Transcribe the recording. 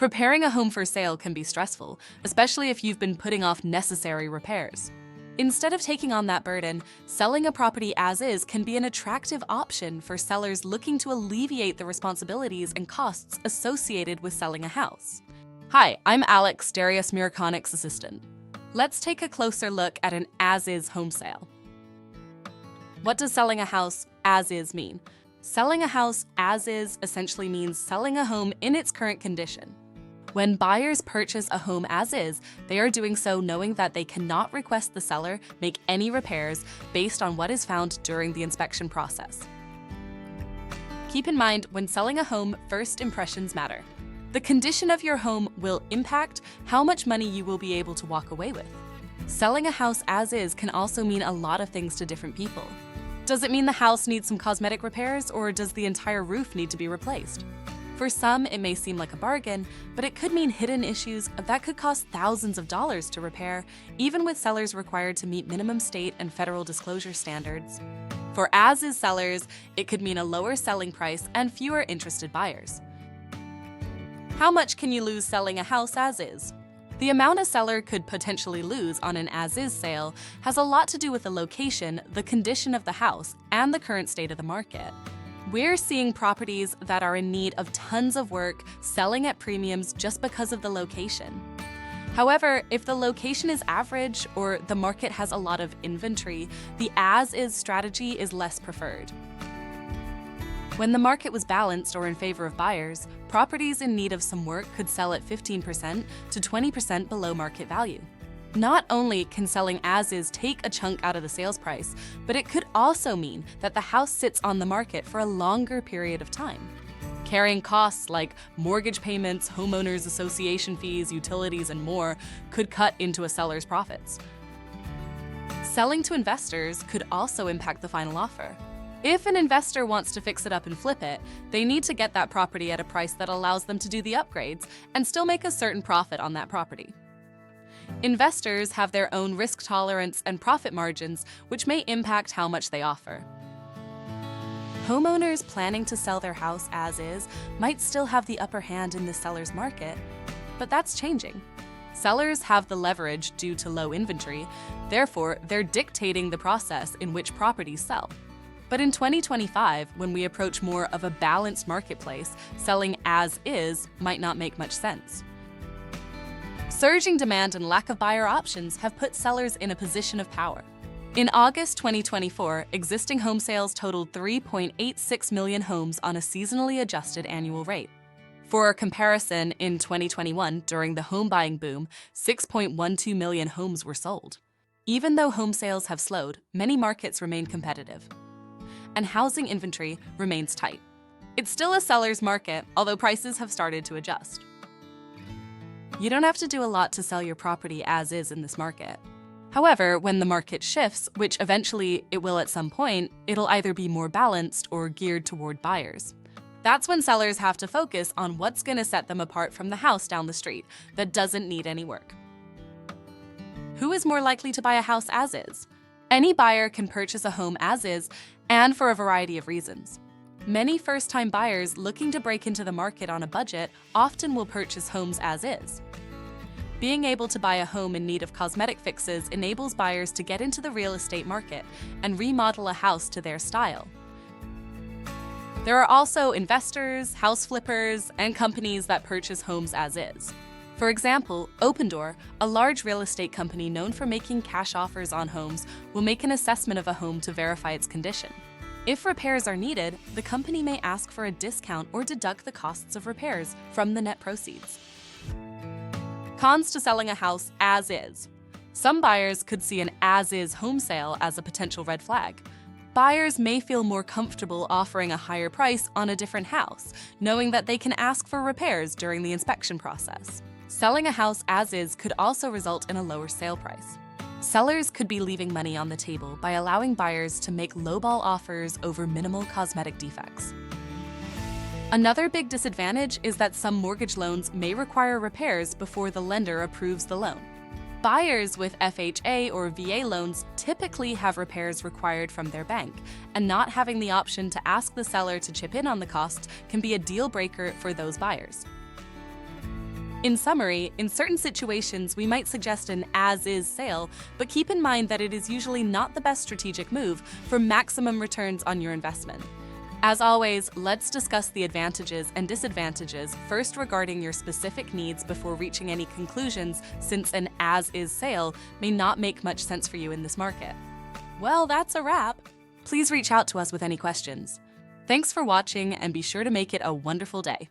Preparing a home for sale can be stressful, especially if you've been putting off necessary repairs. Instead of taking on that burden, selling a property as is can be an attractive option for sellers looking to alleviate the responsibilities and costs associated with selling a house. Hi, I'm Alex, Darius Mrkonic's assistant. Let's take a closer look at an as-is home sale. What does selling a house as is mean? Selling a house as is essentially means selling a home in its current condition. When buyers purchase a home as is, they are doing so knowing that they cannot request the seller make any repairs based on what is found during the inspection process. Keep in mind, when selling a home, first impressions matter. The condition of your home will impact how much money you will be able to walk away with. Selling a house as is can also mean a lot of things to different people. Does it mean the house needs some cosmetic repairs, or does the entire roof need to be replaced? For some, it may seem like a bargain, but it could mean hidden issues that could cost thousands of dollars to repair, even with sellers required to meet minimum state and federal disclosure standards. For as-is sellers, it could mean a lower selling price and fewer interested buyers. How much can you lose selling a house as is? The amount a seller could potentially lose on an as-is sale has a lot to do with the location, the condition of the house, and the current state of the market. We're seeing properties that are in need of tons of work selling at premiums just because of the location. However, if the location is average or the market has a lot of inventory, the as-is strategy is less preferred. When the market was balanced or in favor of buyers, properties in need of some work could sell at 15% to 20% below market value. Not only can selling as is take a chunk out of the sales price, but it could also mean that the house sits on the market for a longer period of time. Carrying costs like mortgage payments, homeowners association fees, utilities, and more could cut into a seller's profits. Selling to investors could also impact the final offer. If an investor wants to fix it up and flip it, they need to get that property at a price that allows them to do the upgrades and still make a certain profit on that property. Investors have their own risk tolerance and profit margins, which may impact how much they offer. Homeowners planning to sell their house as is might still have the upper hand in the seller's market, but that's changing. Sellers have the leverage due to low inventory, therefore they're dictating the process in which properties sell. But in 2025, when we approach more of a balanced marketplace, selling as is might not make much sense. Surging demand and lack of buyer options have put sellers in a position of power. In August 2024, existing home sales totaled 3.86 million homes on a seasonally adjusted annual rate. For a comparison, in 2021, during the home buying boom, 6.12 million homes were sold. Even though home sales have slowed, many markets remain competitive, and housing inventory remains tight. It's still a seller's market, although prices have started to adjust. You don't have to do a lot to sell your property as is in this market. However, when the market shifts, which eventually it will at some point, it'll either be more balanced or geared toward buyers. That's when sellers have to focus on what's going to set them apart from the house down the street that doesn't need any work. Who is more likely to buy a house as is? Any buyer can purchase a home as is, and for a variety of reasons. Many first-time buyers looking to break into the market on a budget often will purchase homes as is. Being able to buy a home in need of cosmetic fixes enables buyers to get into the real estate market and remodel a house to their style. There are also investors, house flippers, and companies that purchase homes as is. For example, Opendoor, a large real estate company known for making cash offers on homes, will make an assessment of a home to verify its condition. If repairs are needed, the company may ask for a discount or deduct the costs of repairs from the net proceeds. Cons to selling a house as is. Some buyers could see an as-is home sale as a potential red flag. Buyers may feel more comfortable offering a higher price on a different house, knowing that they can ask for repairs during the inspection process. Selling a house as is could also result in a lower sale price. Sellers could be leaving money on the table by allowing buyers to make lowball offers over minimal cosmetic defects. Another big disadvantage is that some mortgage loans may require repairs before the lender approves the loan. Buyers with FHA or VA loans typically have repairs required from their bank, and not having the option to ask the seller to chip in on the cost can be a deal breaker for those buyers. In summary, in certain situations, we might suggest an as-is sale, but keep in mind that it is usually not the best strategic move for maximum returns on your investment. As always, let's discuss the advantages and disadvantages first regarding your specific needs before reaching any conclusions, since an as-is sale may not make much sense for you in this market. Well, that's a wrap. Please reach out to us with any questions. Thanks for watching, and be sure to make it a wonderful day.